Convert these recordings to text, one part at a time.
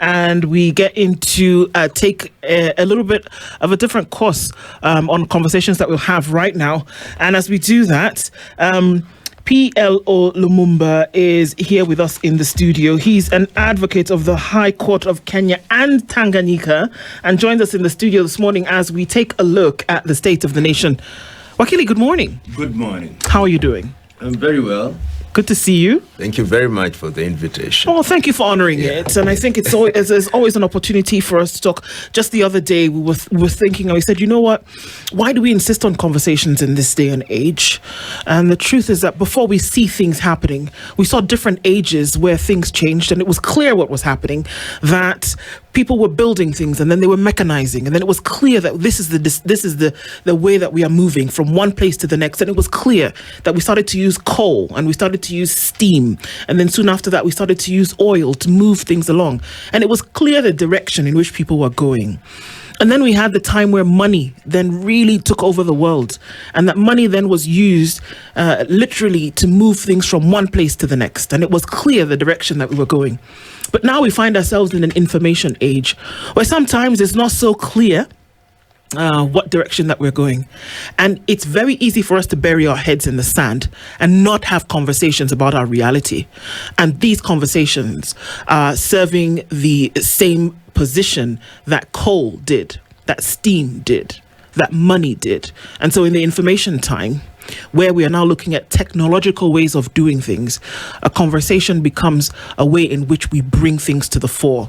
and we get into take a little bit of a different course on conversations that we'll have right now. And as we do that, PLO Lumumba is here with us in the studio. He's an advocate of the High Court of Kenya and Tanganyika, and joins us in the studio this morning as we take a look at the state of the nation. Wakili, good morning. Good morning. How are you doing? I'm very well. Good to see you. Thank you very much for the invitation. Oh, thank you for honoring it. And I think there's always an opportunity for us to talk. Just the other day, we were thinking, and we said, you know what? Why do we insist on conversations in this day and age? And the truth is that before we see things happening, we saw different ages where things changed, and it was clear what was happening, that people were building things and then they were mechanizing, and then it was clear that this is the way that we are moving from one place to the next. And it was clear that we started to use coal and we started to use steam, and then soon after that we started to use oil to move things along, and it was clear the direction in which people were going. And then we had the time where money then really took over the world, and that money then was used literally to move things from one place to the next, and it was clear the direction that we were going. But now we find ourselves in an information age where sometimes it's not so clear what direction that we're going. And it's very easy for us to bury our heads in the sand and not have conversations about our reality. And these conversations are serving the same position that coal did, that steam did, that money did. And so in the information time, where we are now looking at technological ways of doing things, a conversation becomes a way in which we bring things to the fore.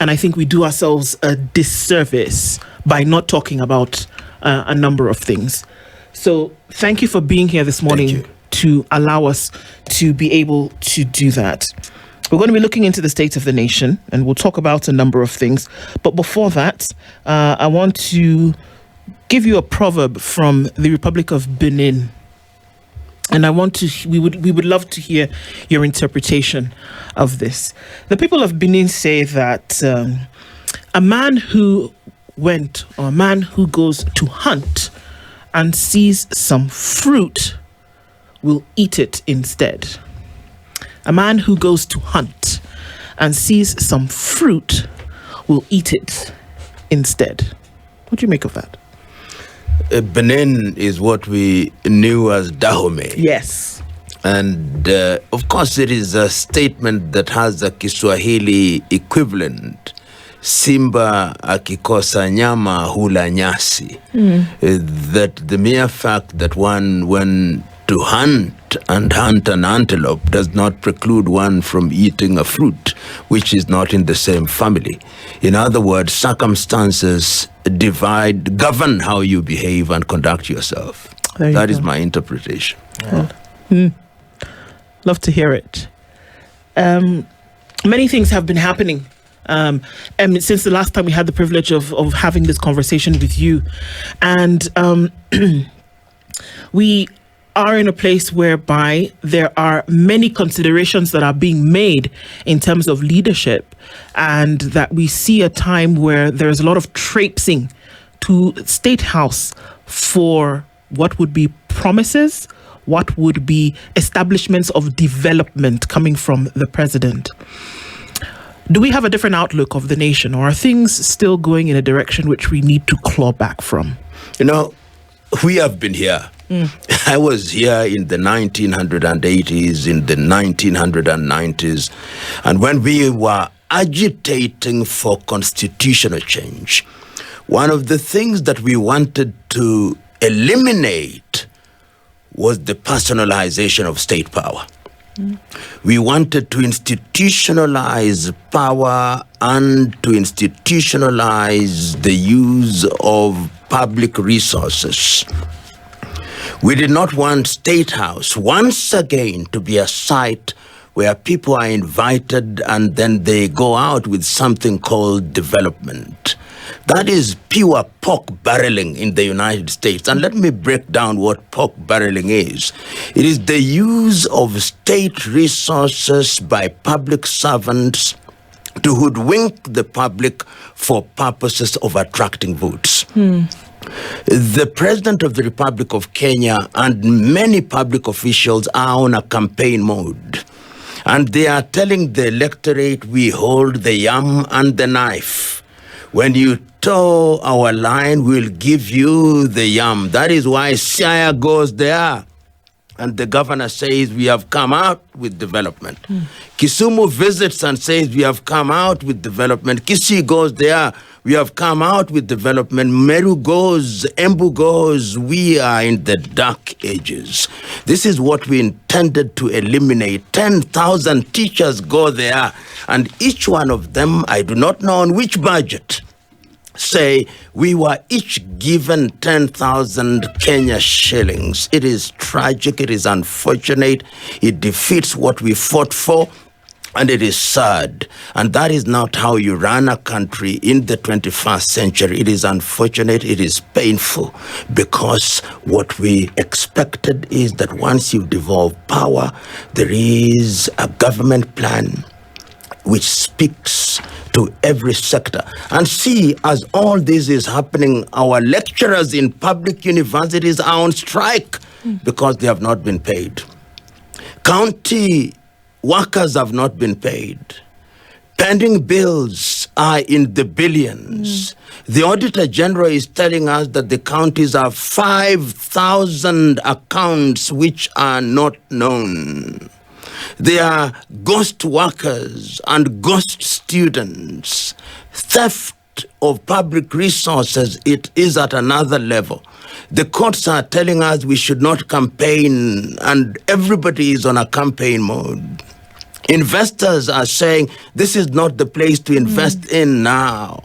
And I think we do ourselves a disservice by not talking about a number of things. So thank you for being here this morning to allow us to be able to do that. We're going to be looking into the state of the nation, and we'll talk about a number of things. But before that, I want to give you a proverb from the Republic of Benin. And we would love to hear your interpretation of this. The people of Benin say that a man who goes to hunt and sees some fruit will eat it instead. A man who goes to hunt and sees some fruit will eat it instead. What do you make of that? Benin is what we knew as Dahomey. Yes. And of course, it is a statement that has a Kiswahili equivalent. Simba akikosa nyama hula nyasi. That the mere fact that one went to hunt an antelope does not preclude one from eating a fruit which is not in the same family. In other words, circumstances govern how you behave and conduct yourself. That is my interpretation. Love to hear it. Many things have been happening since the last time we had the privilege of having this conversation with you. And we are in a place whereby there are many considerations that are being made in terms of leadership, and that we see a time where there's a lot of traipsing to State House for what would be promises, what would be establishments of development coming from the president. Do we have a different outlook of the nation, or are things still going in a direction which we need to claw back from? You know, we have been here. I was here in the 1980s, in the 1990s, and when we were agitating for constitutional change, one of the things that we wanted to eliminate was the personalization of state power. We wanted to institutionalize power and to institutionalize the use of public resources. We did not want State House once again to be a site where people are invited and then they go out with something called development. That is pure pork barreling in the United States. And let me break down what pork barreling is. It is the use of state resources by public servants to hoodwink the public for purposes of attracting votes. The President of the Republic of Kenya and many public officials are on a campaign mode. And they are telling the electorate, we hold the yam and the knife. When you toe our line, we'll give you the yam. That is why Siaya goes there. And the governor says, we have come out with development. Kisumu visits and says, we have come out with development. Kisii goes there, we have come out with development. Meru goes, Embu goes, we are in the dark ages. This is what we intended to eliminate. 10,000 teachers go there, and each one of them, I do not know on which budget, say we were each given 10,000 Kenya shillings. It is tragic, it is unfortunate, it defeats what we fought for, and it is sad. And that is not how you run a country in the 21st century. It is unfortunate, it is painful, because what we expected is that once you devolve power, there is a government plan which speaks to every sector. And see, as all this is happening, our lecturers in public universities are on strike because they have not been paid. County workers have not been paid. Pending bills are in the billions. The Auditor General is telling us that the counties have 5,000 accounts which are not known. There are ghost workers and ghost students. Theft of public resources, it is at another level. The courts are telling us we should not campaign, and everybody is on a campaign mode. Investors are saying this is not the place to invest in now.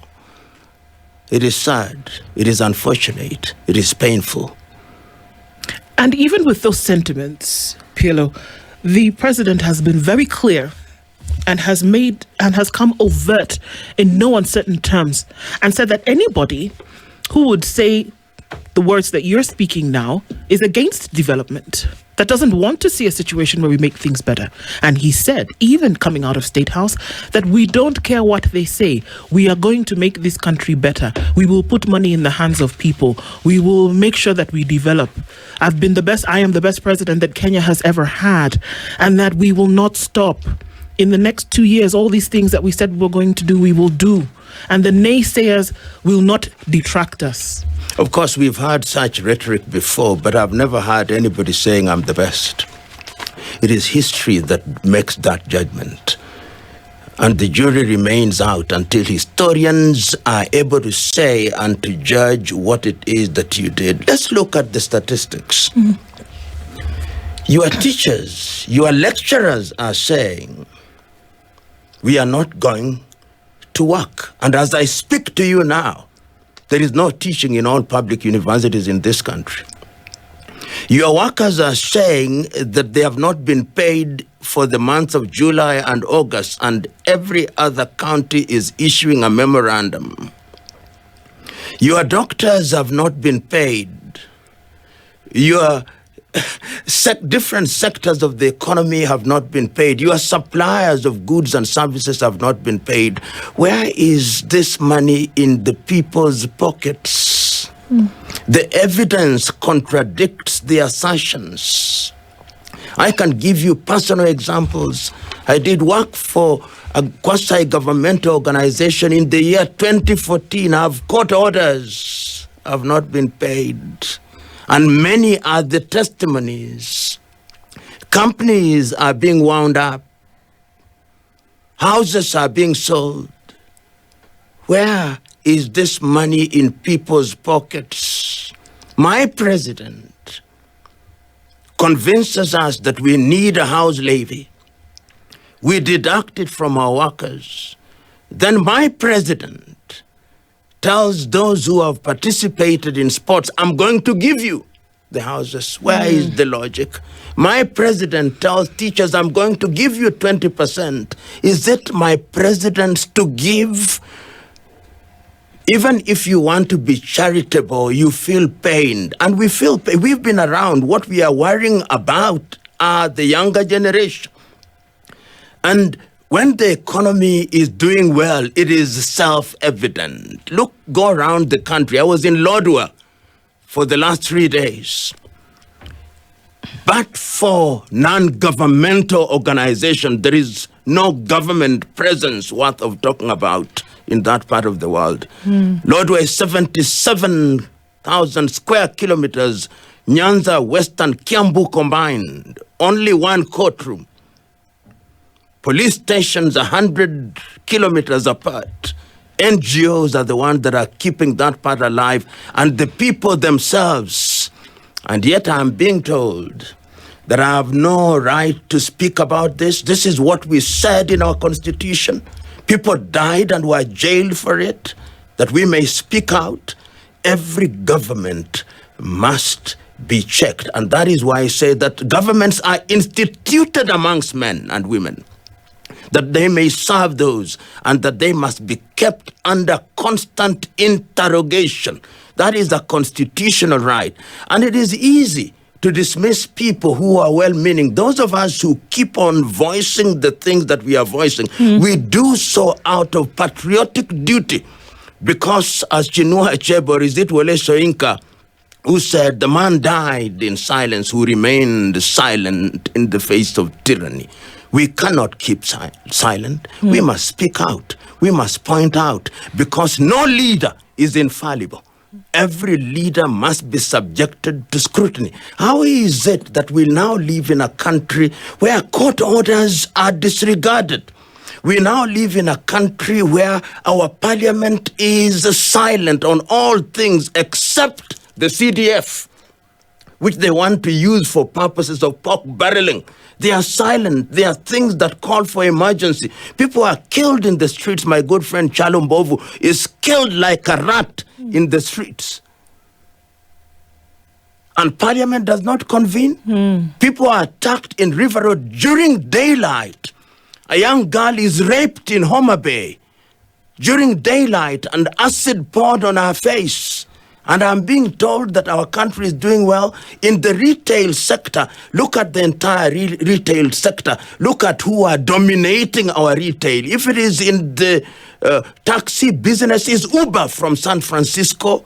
It is sad. It is unfortunate. It is painful. And even with those sentiments, PLO, the president has been very clear and has come overt in no uncertain terms and said that anybody who would say the words that you're speaking now is against development, that doesn't want to see a situation where we make things better. And he said, even coming out of State House, that we don't care what they say. We are going to make this country better. We will put money in the hands of people. We will make sure that we develop. I am the best president that Kenya has ever had, and that we will not stop. In the next 2 years, all these things that we said we were going to do, we will do. And the naysayers will not detract us. Of course, we've heard such rhetoric before, but I've never heard anybody saying I'm the best. It is history that makes that judgment. And the jury remains out until historians are able to say and to judge what it is that you did. Let's look at the statistics. Your teachers, your lecturers are saying, we are not going to work. And as I speak to you now, there is no teaching in all public universities in this country. Your workers are saying that they have not been paid for the months of July and August, and every other county is issuing a memorandum. Your doctors have not been paid. Your different sectors of the economy have not been paid. Your suppliers of goods and services have not been paid. Where is this money in the people's pockets? The evidence contradicts the assertions. I can give you personal examples. I did work for a quasi-governmental organization in the year 2014. I've court orders have not been paid. And many are the testimonies. Companies are being wound up. Houses are being sold. Where is this money in people's pockets? My president convinces us that we need a house levy. We deduct it from our workers. Then my president tells those who have participated in sports, I'm going to give you the houses. Where is the logic? My president tells teachers, I'm going to give you 20%. Is it my president's to give? Even if you want to be charitable, you feel pained. And we feel pain. We've been around. What we are worrying about are the younger generation. And when the economy is doing well, it is self-evident. Look, go around the country. I was in Lodwar for the last 3 days. But for non-governmental organization, there is no government presence worth of talking about in that part of the world. Lord, we're 77,000 square kilometers, Nyanza, Western, Kiambu combined. Only one courtroom. Police stations 100 kilometers apart. NGOs are the ones that are keeping that part alive, and the people themselves. And yet I'm being told that I have no right to speak about this. This is what we said in our constitution. People died and were jailed for it, that we may speak out. Every government must be checked. And that is why I say that governments are instituted amongst men and women, that they may serve those, and that they must be kept under constant interrogation. That is a constitutional right. And it is easy to dismiss people who are well-meaning. Those of us who keep on voicing the things that we are voicing, we do so out of patriotic duty. Because as Chinua Achebe, is it Wole Soyinka, who said, the man died in silence who remained silent in the face of tyranny. We cannot keep silent. We must speak out. We must point out, because no leader is infallible. Every leader must be subjected to scrutiny. How is it that we now live in a country where court orders are disregarded? We now live in a country where our parliament is silent on all things except the CDF, which they want to use for purposes of pork barreling. They are silent. There are things that call for emergency. People are killed in the streets. My good friend Chalumbovu is killed like a rat in the streets. And Parliament does not convene. People are attacked in River Road during daylight. A young girl is raped in Homa Bay during daylight and acid poured on her face. And I'm being told that our country is doing well in the retail sector. Look at the entire retail sector. Look at who are dominating our retail. If it is in the taxi business, is Uber from San Francisco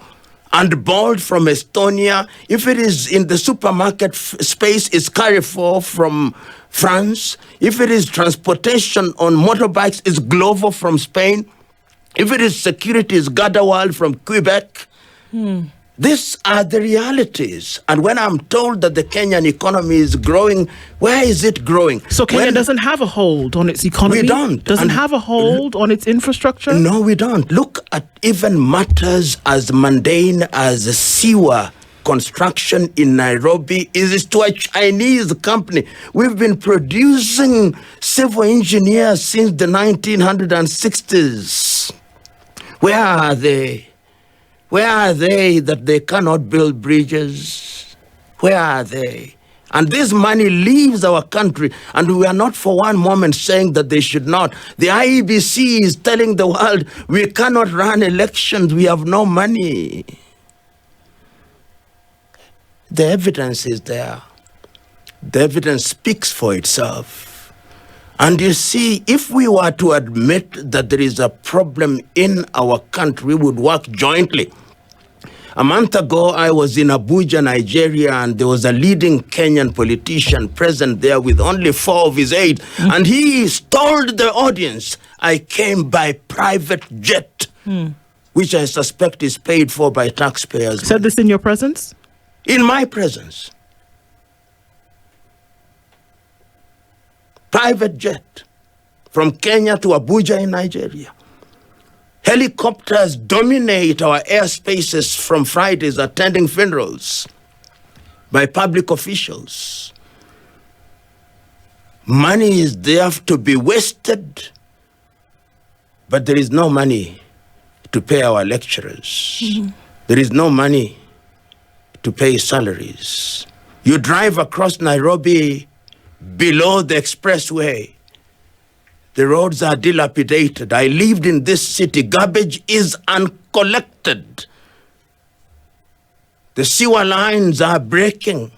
and Bolt from Estonia. If it is in the supermarket space, it's Carrefour from France. If it is transportation on motorbikes, it's Glovo from Spain. If it is security, it's Gardawal from Quebec. These are the realities. And when I'm told that the Kenyan economy is growing, where is it growing? So Kenya doesn't have a hold on its economy? We don't. Doesn't have a hold on its infrastructure? No, we don't. Look at even matters as mundane as sewer construction in Nairobi is to a Chinese company. We've been producing civil engineers since the 1960s. Where are they? Where are they that they cannot build bridges? Where are they? And this money leaves our country, and we are not for one moment saying that they should not. The IEBC is telling the world, we cannot run elections, we have no money. The evidence is there. The evidence speaks for itself. And you see, if we were to admit that there is a problem in our country, we would work jointly. A month ago, I was in Abuja, Nigeria, and there was a leading Kenyan politician present there with only 4 of his aides. And he told the audience, I came by private jet, which I suspect is paid for by taxpayers. Said this in your presence? In my presence. Private jet from Kenya to Abuja in Nigeria. Helicopters dominate our airspaces from Fridays attending funerals by public officials. Money is there to be wasted, but there is no money to pay our lecturers. There is no money to pay salaries. You drive across Nairobi below the expressway. The roads are dilapidated. I lived in this city. Garbage is uncollected. The sewer lines are breaking.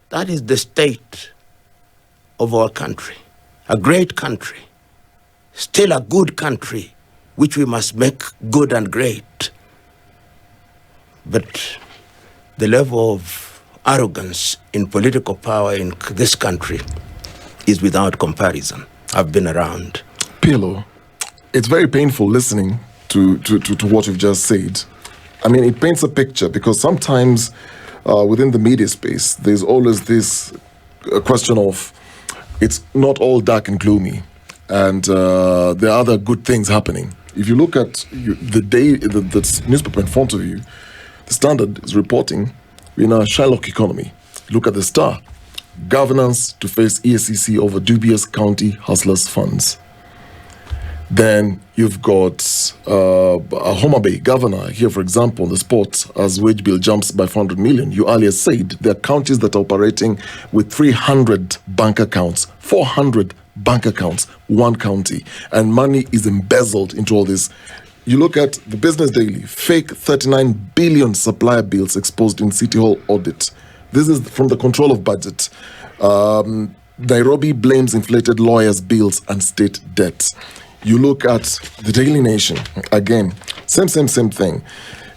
That is the state of our country. A great country. Still a good country, which we must make good and great. But the level of arrogance in political power in this country is without comparison. I've been around. PLO, it's very painful listening to what you've just said. I mean, it paints a picture because sometimes within the media space, there's always this question of it's not all dark and gloomy, and there are other good things happening. If you look at the newspaper in front of you, the Standard is reporting in a Shylock economy. Look at the Star. Governance to face EACC over dubious county hustlers funds. Then you've got a Homa Bay governor here, for example, the sports as wage bill jumps by 400 million. You earlier said there are counties that are operating with 300 bank accounts, 400 bank accounts, one county, and money is embezzled into all this. You look at the Business Daily, fake 39 billion supplier bills exposed in City Hall audit. This is from the control of budget. Nairobi blames inflated lawyers' bills and state debts. You look at the Daily Nation, again, same thing.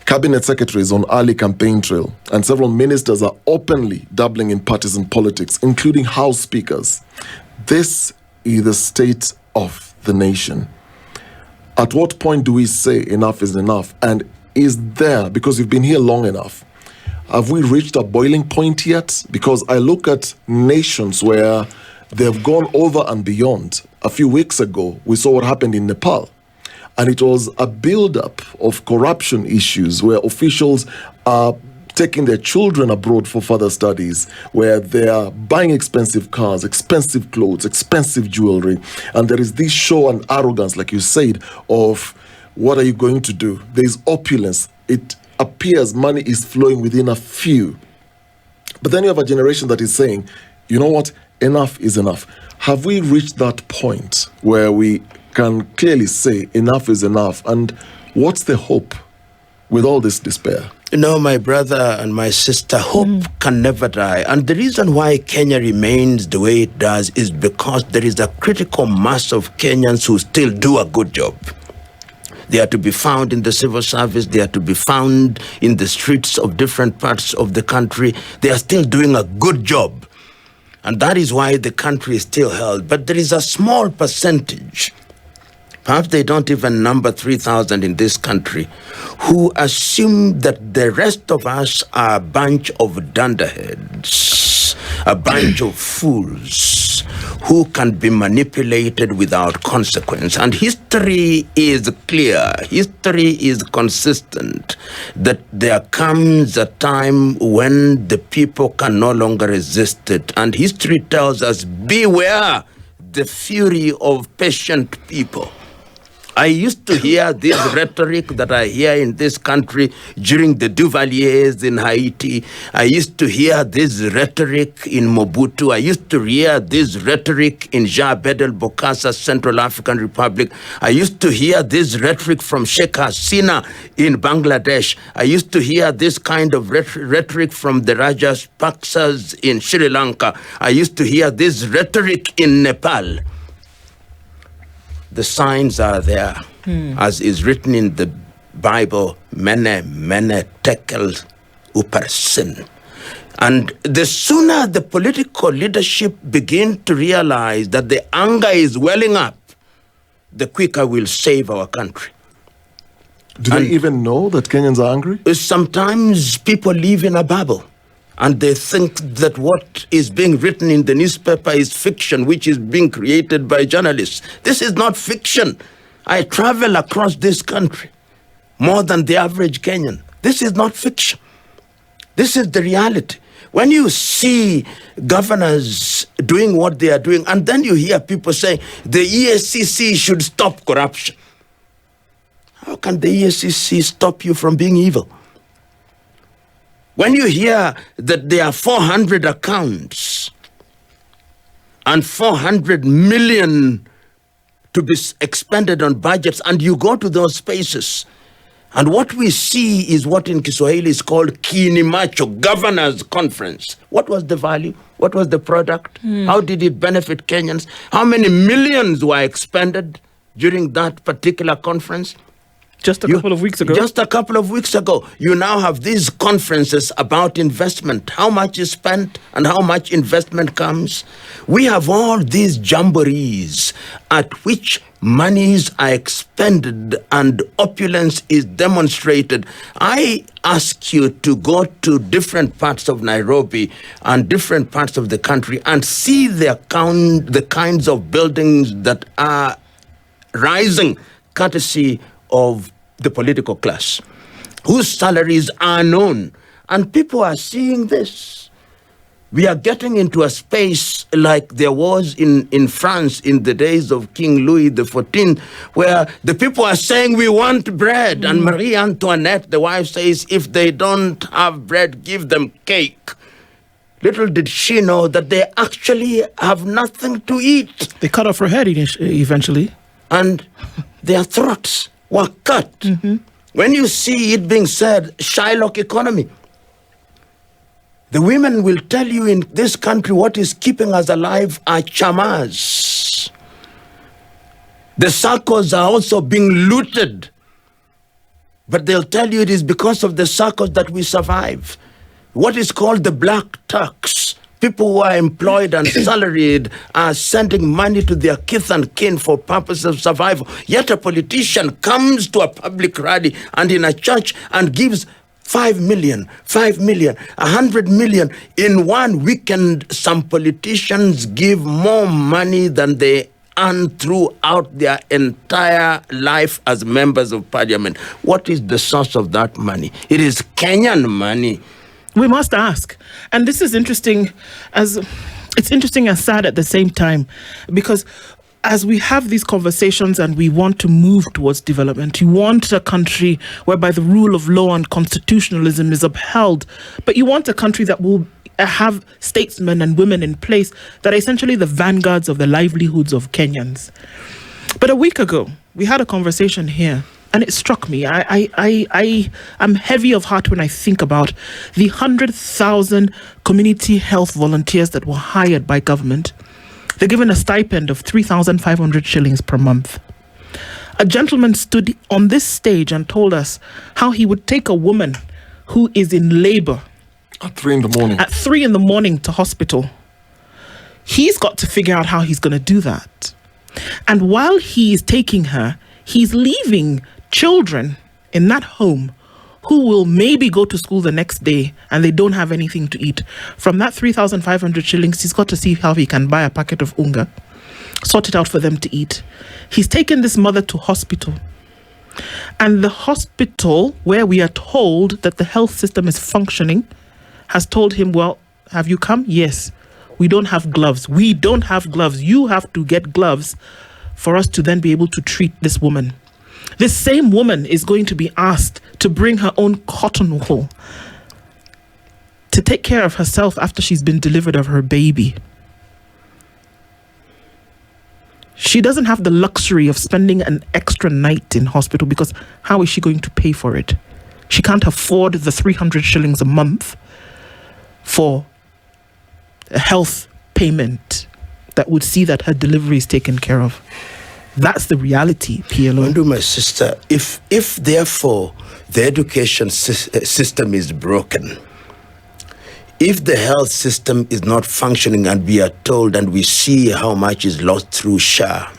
Cabinet secretaries on early campaign trail, and several ministers are openly dabbling in partisan politics, including House speakers. This is the state of the nation. At what point do we say enough is enough? And is there, because you've been here long enough, have we reached a boiling point yet? Because I look at nations where they've gone over and beyond. A few weeks ago, we saw what happened in Nepal. And it was a build-up of corruption issues where officials are taking their children abroad for further studies, where they are buying expensive cars, expensive clothes, expensive jewelry. And there is this show and arrogance, like you said, of what are you going to do? There's opulence. It appears money is flowing within a few. But then you have a generation that is saying, you know what? Enough is enough. Have we reached that point where we can clearly say enough is enough? And what's the hope with all this despair? You know, my brother and my sister, hope can never die. And the reason why Kenya remains the way it does is because there is a critical mass of Kenyans who still do a good job. They are to be found in the civil service. They are to be found in the streets of different parts of the country. They are still doing a good job. And that is why the country is still held. But there is a small percentage, perhaps they don't even number 3,000 in this country, who assume that the rest of us are a bunch of dunderheads, a bunch of fools who can be manipulated without consequence. And history is clear, history is consistent, that there comes a time when the people can no longer resist it. And history tells us, beware the fury of patient people. I used to hear this rhetoric that I hear in this country during the Duvaliers in Haiti. I used to hear this rhetoric in Mobutu. I used to hear this rhetoric in Jean Bedel Bokassa, Central African Republic. I used to hear this rhetoric from Sheikh Hasina in Bangladesh. I used to hear this kind of rhetoric from the Rajapaksas in Sri Lanka. I used to hear this rhetoric in Nepal. The signs are there, as is written in the Bible, mene tekel upersin. And the sooner the political leadership begin to realize that the anger is welling up, the quicker we'll save our country. Do they even know that Kenyans are angry? Sometimes people live in a bubble. And they think that what is being written in the newspaper is fiction, which is being created by journalists. This is not fiction. I travel across this country more than the average Kenyan. This is not fiction. This is the reality. When you see governors doing what they are doing, and then you hear people saying the EACC should stop corruption. How can the EACC stop you from being evil? When you hear that there are 400 accounts and 400 million to be expended on budgets, and you go to those spaces, and what we see is what in Kiswahili is called Kiini Macho, Governors Conference. What was the value? What was the product? How did it benefit Kenyans? How many millions were expended during that particular conference? Just a couple of weeks ago. Just a couple of weeks ago. You now have these conferences about investment. How much is spent and how much investment comes. We have all these jamborees at which monies are expended and opulence is demonstrated. I ask you to go to different parts of Nairobi and different parts of the country and see the kinds of buildings that are rising courtesy of the political class, whose salaries are known. And people are seeing this. We are getting into a space like there was in France in the days of King Louis XIV, where the people are saying, we want bread. And Marie Antoinette, the wife, says, if they don't have bread, give them cake. Little did she know that they actually have nothing to eat. They cut off her head eventually. And their throats were cut. When you see it being said, Shylock economy, the women will tell you in this country what is keeping us alive are chamas. The circles are also being looted. But they'll tell you it is because of the circles that we survive. What is called the black tax. People who are employed and salaried are sending money to their kith and kin for purposes of survival. Yet a politician comes to a public rally and in a church and gives 5 million, 100 million. In one weekend, some politicians give more money than they earn throughout their entire life as members of parliament. What is the source of that money? It is Kenyan money. We must ask. And this is interesting it's interesting and sad at the same time, because as we have these conversations and we want to move towards development, you want a country whereby the rule of law and constitutionalism is upheld, but you want a country that will have statesmen and women in place that are essentially the vanguards of the livelihoods of Kenyans. But a week ago, we had a conversation here, and it struck me. I'm heavy of heart when I think about the 100,000 community health volunteers that were hired by government. They're given a stipend of 3,500 shillings per month. A gentleman stood on this stage and told us how he would take a woman who is in labor At 3 in the morning. At 3 in the morning to hospital. He's got to figure out how he's going to do that. And while he is taking her, he's leaving children in that home who will maybe go to school the next day and they don't have anything to eat. From that 3,500 shillings, he's got to see how he can buy a packet of unga, sort it out for them to eat. He's taken this mother to hospital. And the hospital, where we are told that the health system is functioning, has told him, well, have you come? Yes. We don't have gloves. We don't have gloves. You have to get gloves for us to then be able to treat this woman. This same woman is going to be asked to bring her own cotton wool to take care of herself after she's been delivered of her baby. She doesn't have the luxury of spending an extra night in hospital, because how is she going to pay for it? She can't afford the 300 shillings a month for a health payment that would see that her delivery is taken care of. That's the reality, PLO. My sister, if therefore the education system is broken, if the health system is not functioning and we are told and we see how much is lost through SHA,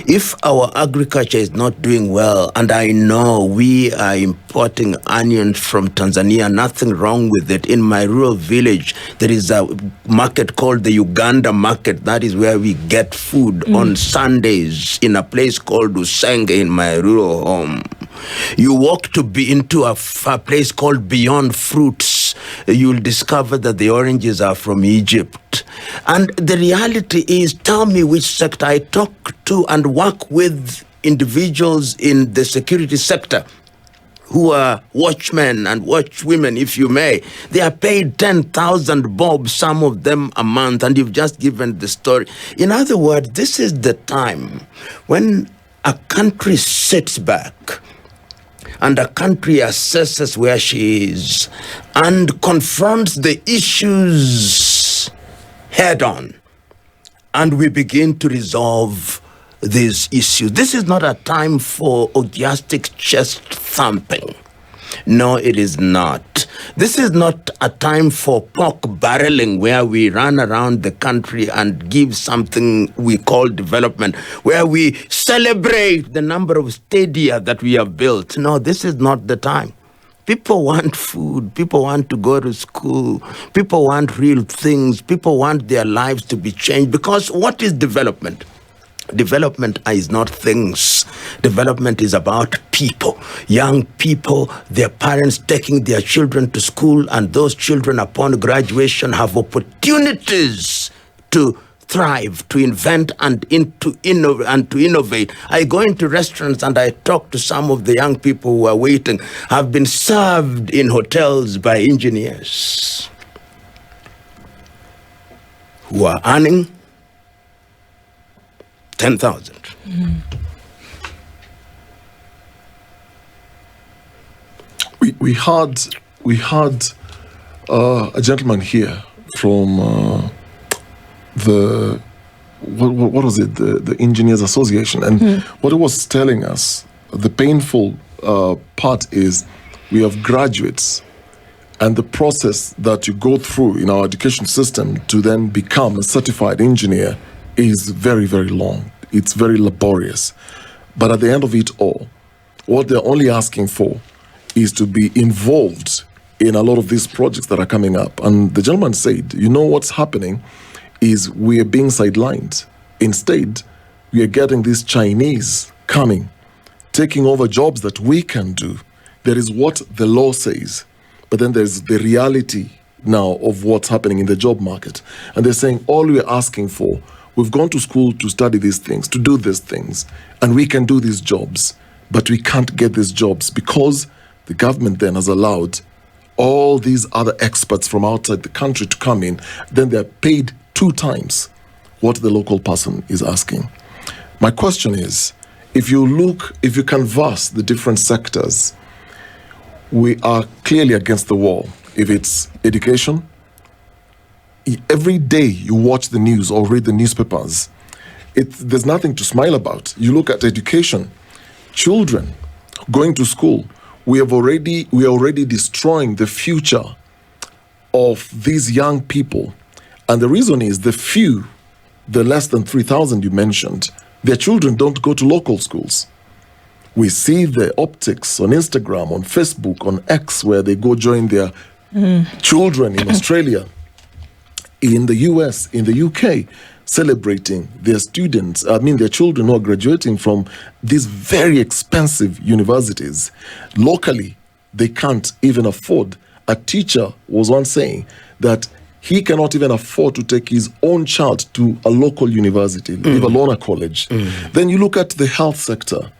if our agriculture is not doing well, and I know we are importing onions from Tanzania, nothing wrong with it. In my rural village, there is a market called the Uganda market. That is where we get food on Sundays in a place called Usenge in my rural home. You walk into a place called Beyond Fruits, you'll discover that the oranges are from Egypt. And the reality is, tell me which sector. I talk to and work with individuals in the security sector who are watchmen and watchwomen, if you may. They are paid 10,000 bob, some of them a month, and you've just given the story. In other words, this is the time when a country sits back and a country assesses where she is and confronts the issues head on, and we begin to resolve these issues. This is not a time for orgiastic chest thumping. No, it is not. This is not a time for pork barreling where we run around the country and give something we call development, where we celebrate the number of stadia that we have built. No, this is not the time. People want food. People want to go to school. People want real things. People want their lives to be changed. Because what is development? Development is not things. Development is about people, young people, their parents taking their children to school, and those children upon graduation have opportunities to thrive, to invent and to innovate. I go into restaurants and I talk to some of the young people who are waiting, have been served in hotels by engineers who are earning 10,000. We had a gentleman here from the what was it, the Engineers Association, and what he was telling us, the painful part is we have graduates, and the process that you go through in our education system to then become a certified engineer is very, very long. It's very laborious. But at the end of it all, what they're only asking for is to be involved in a lot of these projects that are coming up. And the gentleman said, you know what's happening is we are being sidelined. Instead, we are getting these Chinese coming, taking over jobs that we can do. There is what the law says, but then there's the reality now of what's happening in the job market. And they're saying all we're asking for, we've gone to school to study these things, to do these things, and we can do these jobs, but we can't get these jobs because the government then has allowed all these other experts from outside the country to come in. Then they're paid 2 times what the local person is asking. My question is, if you canvass the different sectors, we are clearly against the wall. If it's education, every day you watch the news or read the newspapers, there's nothing to smile about. You look at education, children going to school, we are already destroying the future of these young people. And the reason is the less than 3,000 you mentioned, their children don't go to local schools. We see the optics on Instagram, on Facebook, on X, where they go join their children in Australia, in the US, in the UK, celebrating their their children who are graduating from these very expensive universities. Locally, they can't even afford. A teacher was once saying that he cannot even afford to take his own child to a local university, leave alone a college. Then you look at the health sector.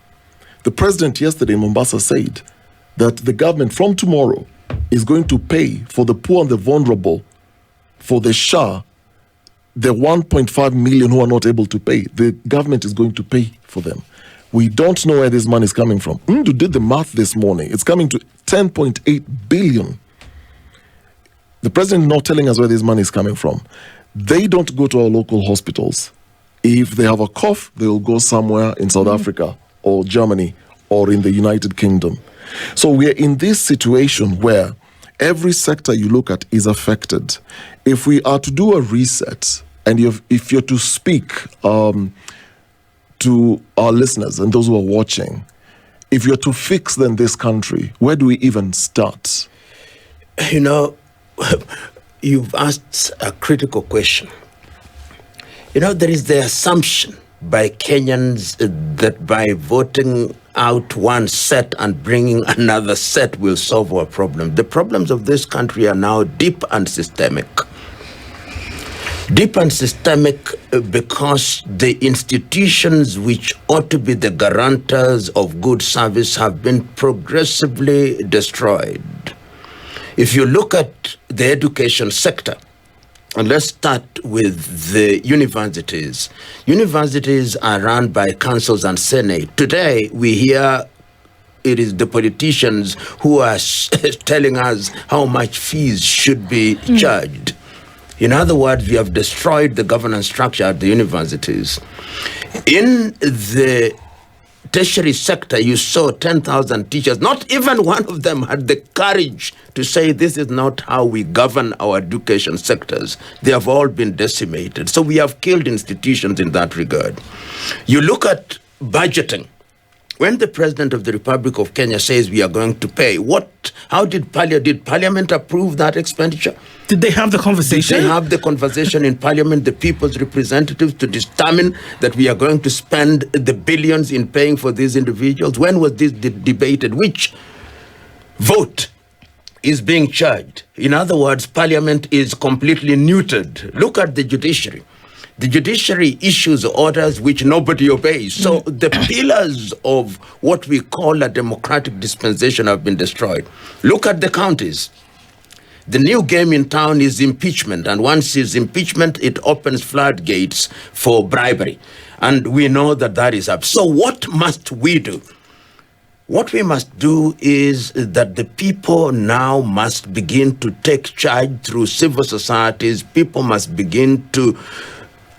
The president yesterday in Mombasa said that the government from tomorrow is going to pay for the poor and the vulnerable, for the SHA, the 1.5 million who are not able to pay. The government is going to pay for them. We don't know where this money is coming from. Ndu did the math this morning. It's coming to 10.8 billion. The president is not telling us where this money is coming from. They don't go to our local hospitals. If they have a cough, they will go somewhere in South Africa or Germany or in the United Kingdom. So we are in this situation where every sector you look at is affected. If we are to do a reset, and if you're to speak to our listeners and those who are watching, if you're to fix then this country, where do we even start? You know, you've asked a critical question. You know, there is the assumption by Kenyans that by voting out one set and bringing another set will solve our problem. The problems of this country are now deep and systemic. Deep and systemic because the institutions which ought to be the guarantors of good service have been progressively destroyed. If you look at the education sector, and let's start with the universities. Universities are run by councils and senate. Today, we hear it is the politicians who are telling us how much fees should be charged. In other words, we have destroyed the governance structure at the universities. In the tertiary sector, you saw 10,000 teachers. Not even one of them had the courage to say this is not how we govern our education sectors. They have all been decimated. So we have killed institutions in that regard. You look at budgeting. When the President of the Republic of Kenya says we are going to pay, how did Parliament approve that expenditure? Did they have the conversation? Did they have the conversation in Parliament, the people's representatives, to determine that we are going to spend the billions in paying for these individuals? When was this debated? Which vote is being charged? In other words, Parliament is completely neutered. Look at the judiciary. The judiciary issues orders which nobody obeys. So the pillars of what we call a democratic dispensation have been destroyed. Look at the counties. The new game in town is impeachment. And once it's impeachment, it opens floodgates for bribery. And we know that that is up. So what must we do? What we must do is that the people now must begin to take charge through civil societies. People must begin to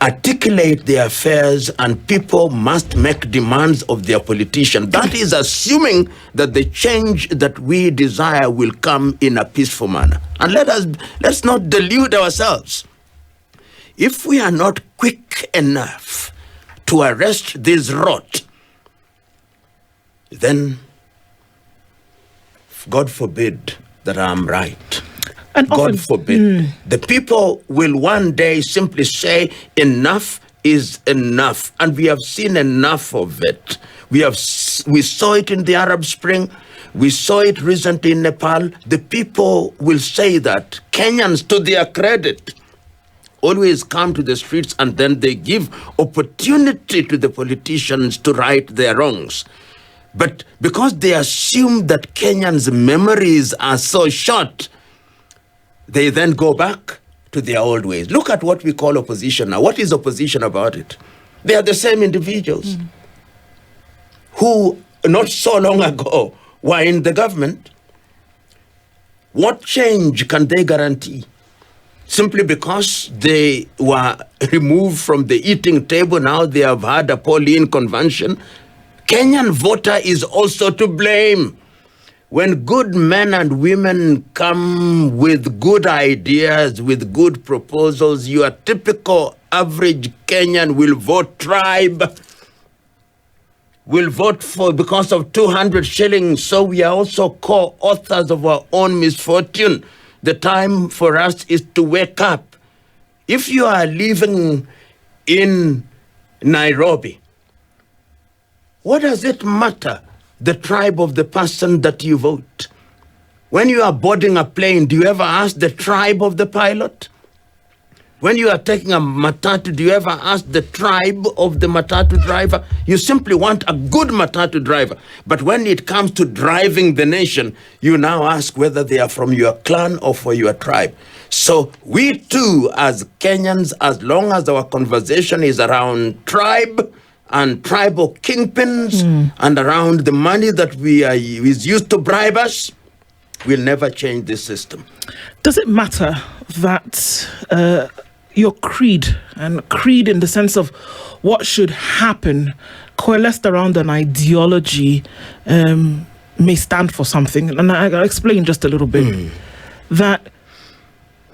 articulate their affairs, and people must make demands of their politicians. That is assuming that the change that we desire will come in a peaceful manner. And let's not delude ourselves. If we are not quick enough to arrest this rot, then God forbid that I am right. And God forbid. The people will one day simply say, enough is enough. And we have seen enough of it. We saw it in the Arab Spring. We saw it recently in Nepal. The people will say that. Kenyans, to their credit, always come to the streets, and then they give opportunity to the politicians to right their wrongs. But because they assume that Kenyans' memories are so short, they then go back to their old ways. Look at what we call opposition now. What is opposition about it? They are the same individuals who not so long ago were in the government. What change can they guarantee? Simply because they were removed from the eating table, now they have had a Pauline convention. Kenyan voter is also to blame. When good men and women come with good ideas, with good proposals, your typical average Kenyan will vote tribe, will vote for because of 200 shillings. So we are also co-authors of our own misfortune. The time for us is to wake up. If you are living in Nairobi, what does it matter? The tribe of the person that you vote. When you are boarding a plane, do you ever ask the tribe of the pilot? When you are taking a matatu, do you ever ask the tribe of the matatu driver? You simply want a good matatu driver. But when it comes to driving the nation, you now ask whether they are from your clan or for your tribe. So we too, as Kenyans, as long as our conversation is around tribe and tribal kingpins and around the money that is used to bribe us, we'll never change this system. Does it matter that your creed, and creed in the sense of what should happen, coalesced around an ideology, may stand for something? And I'll explain just a little bit. That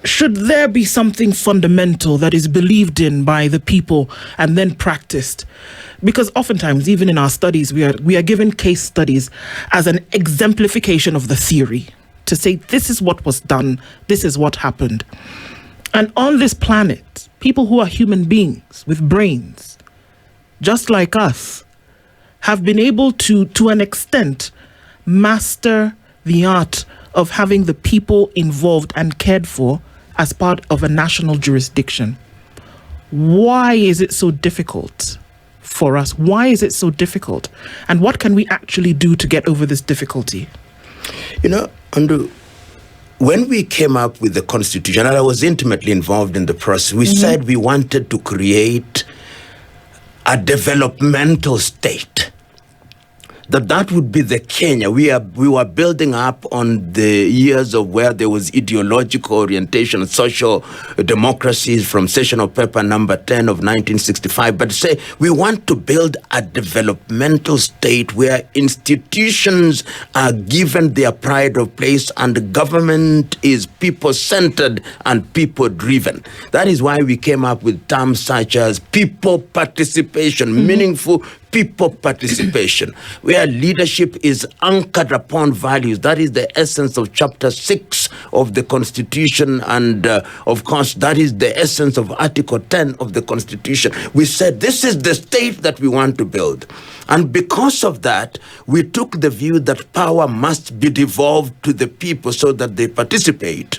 should there be something fundamental that is believed in by the people and then practiced? Because oftentimes, even in our studies, we are given case studies as an exemplification of the theory, to say this is what was done, this is what happened. And on this planet, people who are human beings with brains, just like us, have been able to an extent, master the art of having the people involved and cared for as part of a national jurisdiction. Why is it so difficult for us? Why is it so difficult? And what can we actually do to get over this difficulty? You know, Andrew, when we came up with the Constitution, and I was intimately involved in the process, we said we wanted to create a developmental state that would be the Kenya. We were building up on the years of where there was ideological orientation, social democracies from session of paper number 10 of 1965. But say we want to build a developmental state where institutions are given their pride of place and the government is people-centered and people-driven. That is why we came up with terms such as people participation, meaningful people participation, where leadership is anchored upon values. That is the essence of chapter 6 of the Constitution, and of course that is the essence of Article 10 of the Constitution. We said this is the state that we want to build, and because of that we took the view that power must be devolved to the people so that they participate.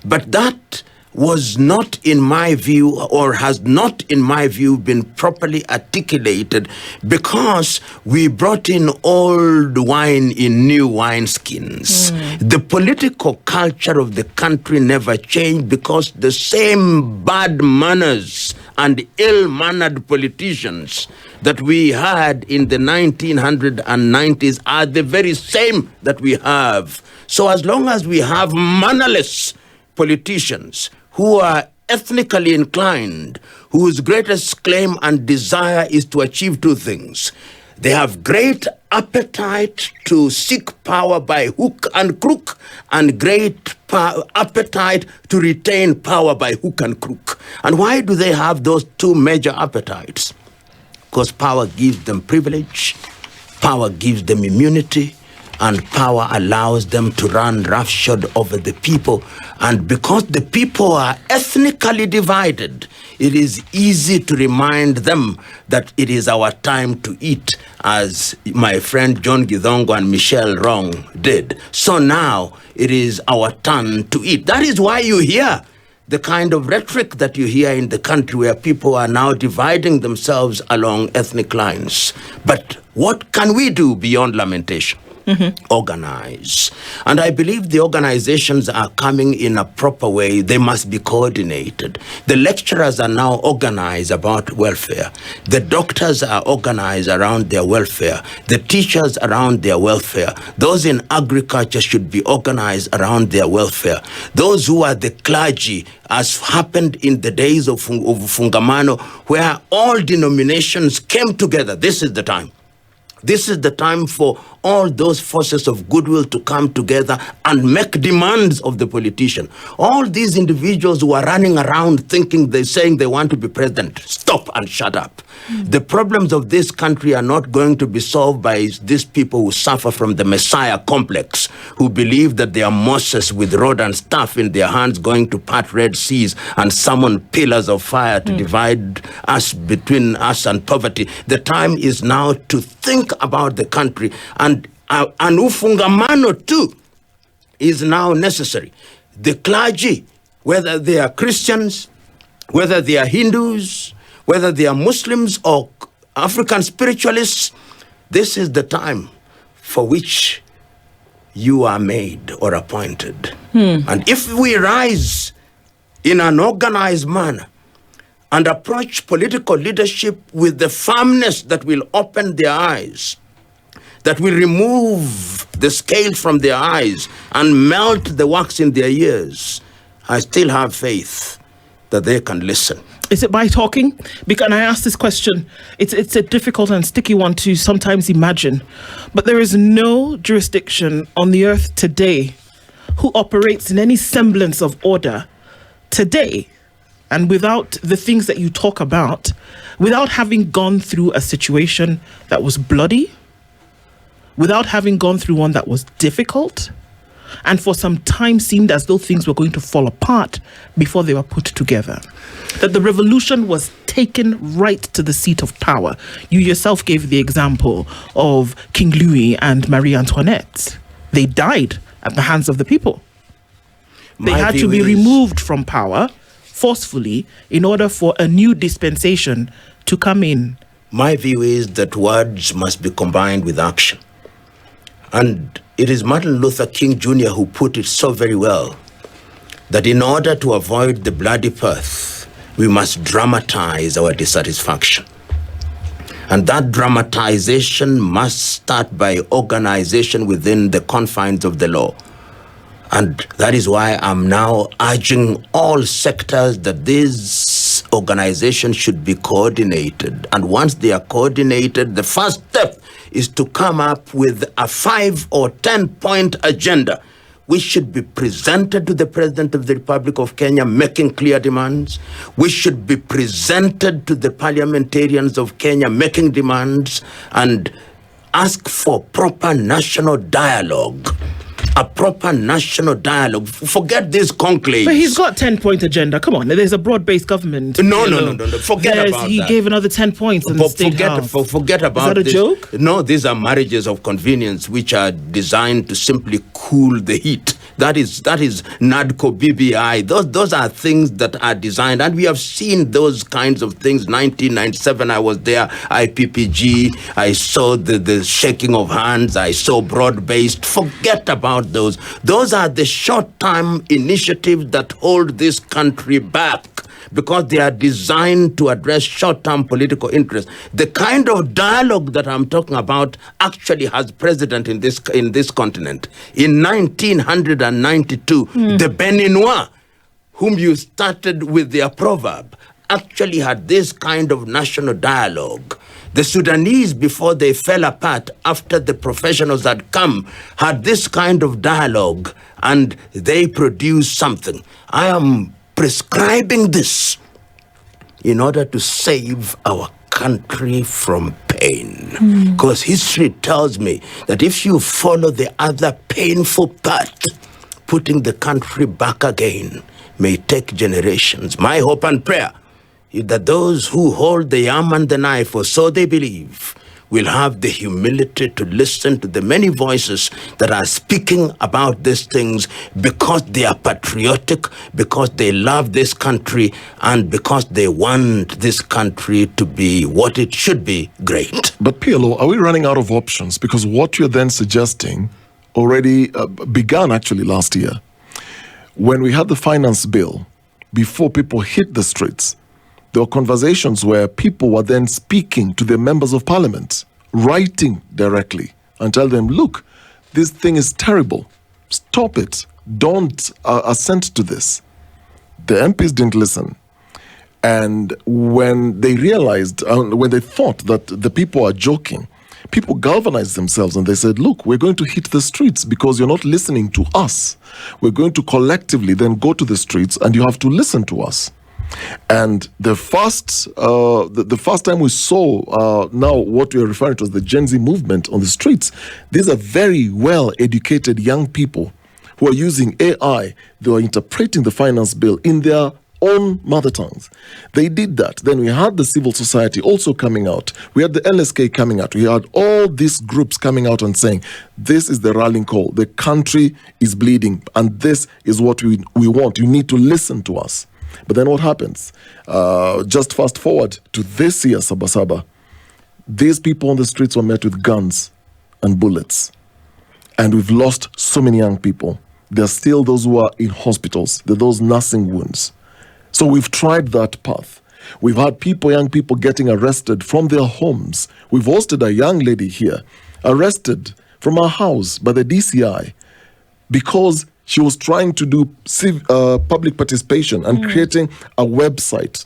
But that was not, in my view, or has not, in my view, been properly articulated, because we brought in old wine in new wineskins. The political culture of the country never changed, because the same bad manners and ill-mannered politicians that we had in the 1990s are the very same that we have. So as long as we have mannerless politicians who are ethnically inclined, whose greatest claim and desire is to achieve two things. They have great appetite to seek power by hook and crook, and great appetite to retain power by hook and crook. And why do they have those two major appetites? Because power gives them privilege, power gives them immunity, and power allows them to run roughshod over the people. And because the people are ethnically divided, it is easy to remind them that it is our time to eat, as my friend John Githongo and Michelle Rong did. So now it is our turn to eat. That is why you hear the kind of rhetoric that you hear in the country, where people are now dividing themselves along ethnic lines. But what can we do beyond lamentation? Organize. And I believe the organizations are coming in a proper way. They must be coordinated. The lecturers are now organized about welfare. The doctors are organized around their welfare. The teachers around their welfare. Those in agriculture should be organized around their welfare. Those who are the clergy, as happened in the days of Fungamano, where all denominations came together. This is the time. This is the time for all those forces of goodwill to come together and make demands of the politician. All these individuals who are running around saying they want to be president, stop and shut up. The problems of this country are not going to be solved by these people who suffer from the Messiah complex, who believe that they are Moses with rod and staff in their hands going to part Red Seas and summon pillars of fire to divide us, between us and poverty. The time is now to think about the country, and ufungamano too is now necessary. The clergy, whether they are Christians, whether they are Hindus, whether they are Muslims or African spiritualists, this is the time for which you are made or appointed. And if we rise in an organized manner and approach political leadership with the firmness that will open their eyes, that will remove the scales from their eyes and melt the wax in their ears, I still have faith that they can listen. Is it by talking? Because I ask this question, it's a difficult and sticky one to sometimes imagine, but there is no jurisdiction on the earth today who operates in any semblance of order today, and without the things that you talk about, without having gone through a situation that was bloody, without having gone through one that was difficult, and for some time seemed as though things were going to fall apart before they were put together. That the revolution was taken right to the seat of power. You yourself gave the example of King Louis and Marie Antoinette. They died at the hands of the people. They had to be removed from power forcefully in order for a new dispensation to come in. My view is that words must be combined with action. And it is Martin Luther King Jr. who put it so very well, that in order to avoid the bloody path, we must dramatize our dissatisfaction. And that dramatization must start by organization within the confines of the law. And that is why I'm now urging all sectors that this organization should be coordinated. And once they are coordinated, the first step is to come up with a 5 or 10-point agenda which should be presented to the President of the Republic of Kenya, making clear demands. We should be presented to the parliamentarians of Kenya, making demands, and ask for proper national dialogue. A proper national dialogue. Forget this conclave. But he's got 10-point agenda. Come on, there's a broad-based government. No. Forget about he that. He gave another 10 points in the State House. Forget about this. Is that a joke? No, these are marriages of convenience which are designed to simply cool the heat. That is NADCO, BBI. Those are things that are designed, and we have seen those kinds of things. 1997, I was there. IPPG. I saw the shaking of hands. I saw broad-based. Forget about those. Those are the short-term initiatives that hold this country back, because they are designed to address short-term political interests. The kind of dialogue that I'm talking about actually has precedent in this continent. In 1992, the Beninois, whom you started with their proverb, actually had this kind of national dialogue. The Sudanese, before they fell apart, after the professionals had come, had this kind of dialogue, and they produced something. I am prescribing this in order to save our country from pain. Because history tells me that if you follow the other painful path, putting the country back again may take generations. My hope and prayer is that those who hold the arm and the knife, or so they believe, will have the humility to listen to the many voices that are speaking about these things, because they are patriotic, because they love this country, and because they want this country to be what it should be, great. But PLO, are we running out of options? Because what you're then suggesting already began actually last year. When we had the finance bill, before people hit the streets, there were conversations where people were then speaking to the members of parliament, writing directly, and tell them, look, this thing is terrible. Stop it. Don't assent to this. The MPs didn't listen. And when they realized, when they thought that the people are joking, people galvanized themselves and they said, look, we're going to hit the streets because you're not listening to us. We're going to collectively then go to the streets and you have to listen to us. And the first time we saw now what we're referring to as the Gen Z movement on the streets, these are very well-educated young people who are using AI. They are interpreting the finance bill in their own mother tongues. They did that. Then we had the civil society also coming out. We had the LSK coming out. We had all these groups coming out and saying, this is the rallying call. The country is bleeding, and this is what we want. You need to listen to us. But then what happens? Just fast forward to this year, Sabasaba. These people on the streets were met with guns and bullets. And we've lost so many young people. There are still those who are in hospitals. There are those nursing wounds. So we've tried that path. We've had young people getting arrested from their homes. We've hosted a young lady here, arrested from her house by the DCI because she was trying to do public participation and creating a website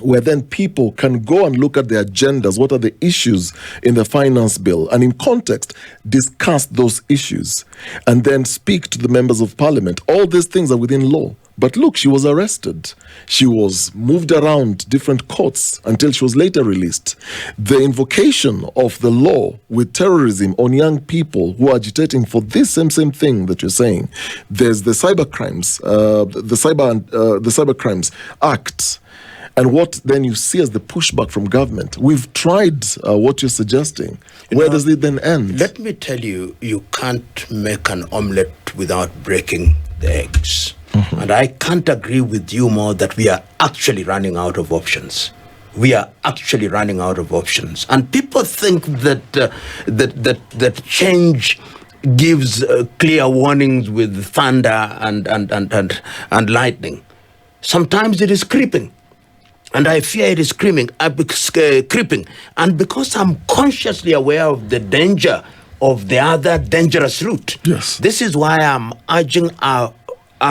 where then people can go and look at the agendas, what are the issues in the finance bill, and in context, discuss those issues, and then speak to the members of parliament. All these things are within law. But look, she was arrested. She was moved around different courts until she was later released. The invocation of the law with terrorism on young people who are agitating for this same thing that you're saying. There's the cyber crimes, the Cyber Crimes Act. And what then you see as the pushback from government. We've tried what you're suggesting. Where does it then end? Let me tell you, you can't make an omelette without breaking the eggs. Mm-hmm. And I can't agree with you more that we are actually running out of options. We are actually running out of options. And people think that change gives clear warnings with thunder and lightning. Sometimes it is creeping. And I fear it is creeping. And because I'm consciously aware of the danger of the other dangerous route, Yes. this is why I'm urging a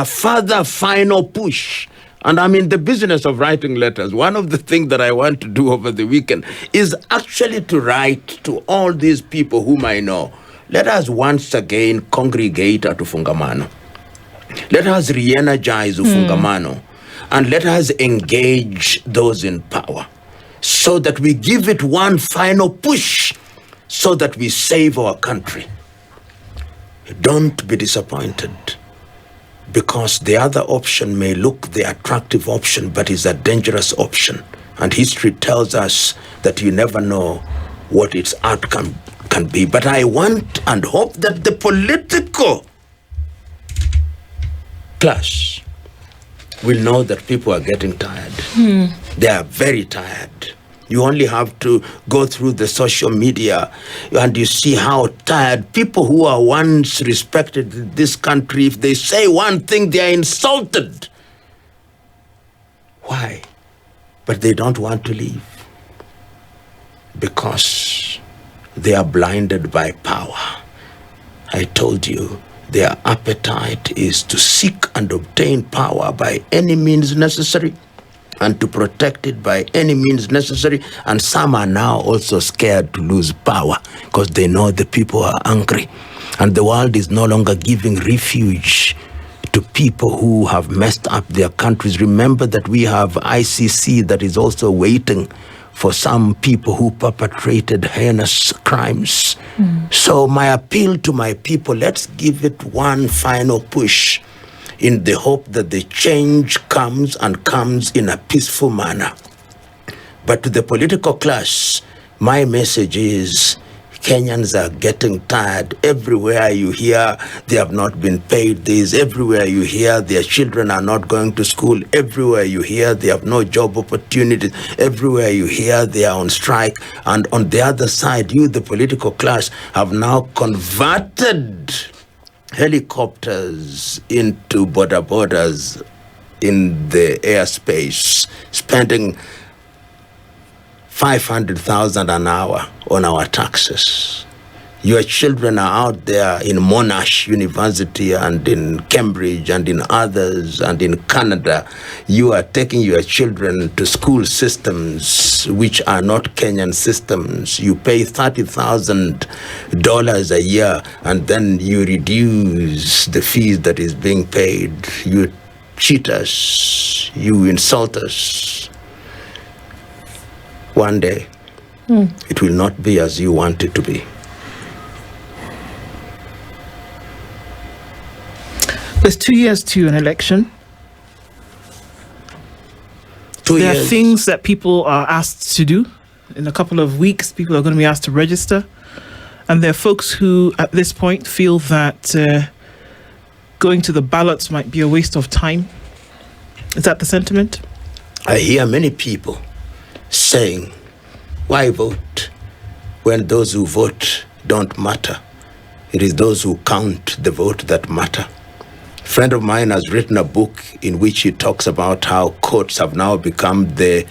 further final push. And I'm in the business of writing letters. One of the things that I want to do over the weekend is actually to write to all these people whom I know. Let us once again congregate at Ufungamano. Let us re-energize Ufungamano. And let us engage those in power so that we give it one final push so that we save our country. Don't be disappointed, because the other option may look the attractive option, but is a dangerous option. And history tells us that you never know what its outcome can be. But I want and hope that the political class will know that people are getting tired. They are very tired. You only have to go through the social media and you see how tired people who are once respected in this country, if they say one thing, they are insulted. Why? But they don't want to leave because they are blinded by power. I told you, their appetite is to seek and obtain power by any means necessary, and to protect it by any means necessary. And some are now also scared to lose power because they know the people are angry. And the world is no longer giving refuge to people who have messed up their countries. Remember that we have ICC that is also waiting for some people who perpetrated heinous crimes. So my appeal to my people, let's give it one final push in the hope that the change comes and comes in a peaceful manner. But to the political class, my message is Kenyans are getting tired. Everywhere you hear they have not been paid this. Everywhere you hear their children are not going to school. Everywhere you hear they have no job opportunities. Everywhere you hear they are on strike. And on the other side, you, the political class, have now converted helicopters into borders in the airspace, spending 500,000 an hour on our taxes. Your children are out there in Monash University and in Cambridge and in others and in Canada. You are taking your children to school systems which are not Kenyan systems. You pay $30,000 a year and then you reduce the fees that is being paid. You cheat us. You insult us. One day, it will not be as you want it to be. There's 2 years to an election. There are things that people are asked to do. In a couple of weeks, people are going to be asked to register. And there are folks who, at this point, feel that going to the ballots might be a waste of time. Is that the sentiment? I hear many people saying, why vote when those who vote don't matter? It is those who count the vote that matter. A friend of mine has written a book in which he talks about how courts have now become the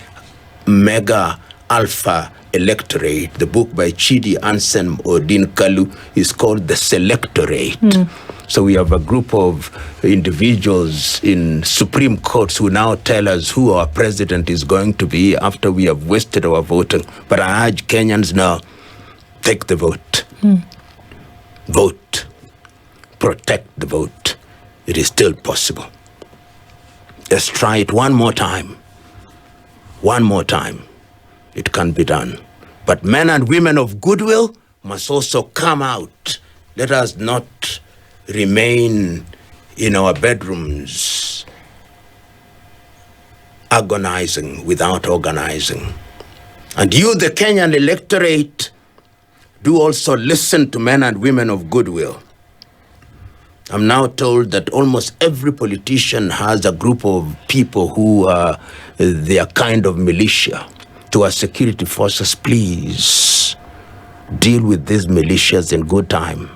mega alpha electorate. The book by Chidi Ansem Odin Kalu is called The Selectorate. So we have a group of individuals in Supreme Courts who now tell us who our president is going to be after we have wasted our voting. But I urge Kenyans now, take the vote. Vote. Protect the vote. It is still possible. Let's try it one more time. One more time. It can be done. But men and women of goodwill must also come out. Let us not remain in our bedrooms agonizing without organizing. And you, the Kenyan electorate, do also listen to men and women of goodwill. I'm now told that almost every politician has a group of people who are their kind of militia. To our security forces, please deal with these militias in good time.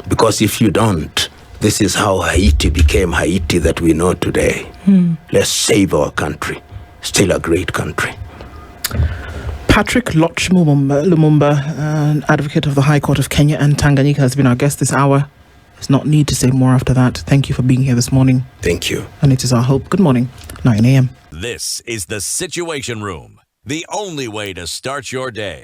Because if you don't, this is how Haiti became Haiti that we know today. Let's save our country. still a great country. Patrick Lumumba, an advocate of the High Court of Kenya and Tanganyika, has been our guest this hour. There's not need to say more after that. Thank you for being here this morning. Thank you. And it is our hope. Good morning, 9 a.m. This is the Situation Room, the only way to start your day.